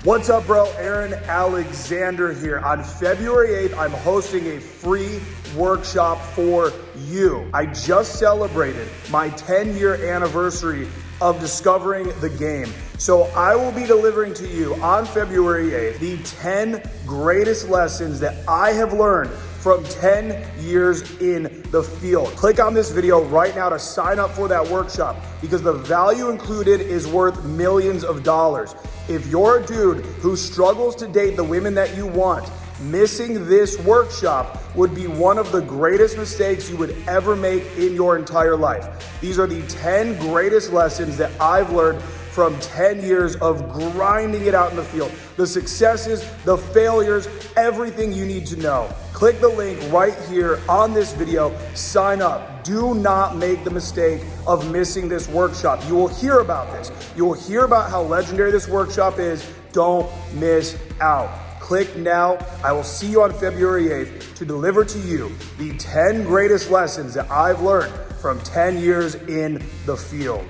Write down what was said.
What's up, bro? Aaron Alexander here. On February 8th, I'm hosting a free workshop for you. I just celebrated my 10-year anniversary of discovering the game. So I will be delivering to you on February 8th the 10 greatest lessons that I have learned from 10 years in the field. Click on this video right now to sign up for that workshop because the value included is worth millions of dollars. If you're a dude who struggles to date the women that you want, missing this workshop would be one of the greatest mistakes you would ever make in your entire life. These are the 10 greatest lessons that I've learned from 10 years of grinding it out in the field. The successes, the failures, everything you need to know. Click the link right here on this video, sign up. Do not make the mistake of missing this workshop. You will hear about this. You will hear about how legendary this workshop is. Don't miss out. Click now. I will see you on February 8th to deliver to you the 10 greatest lessons that I've learned from 10 years in the field.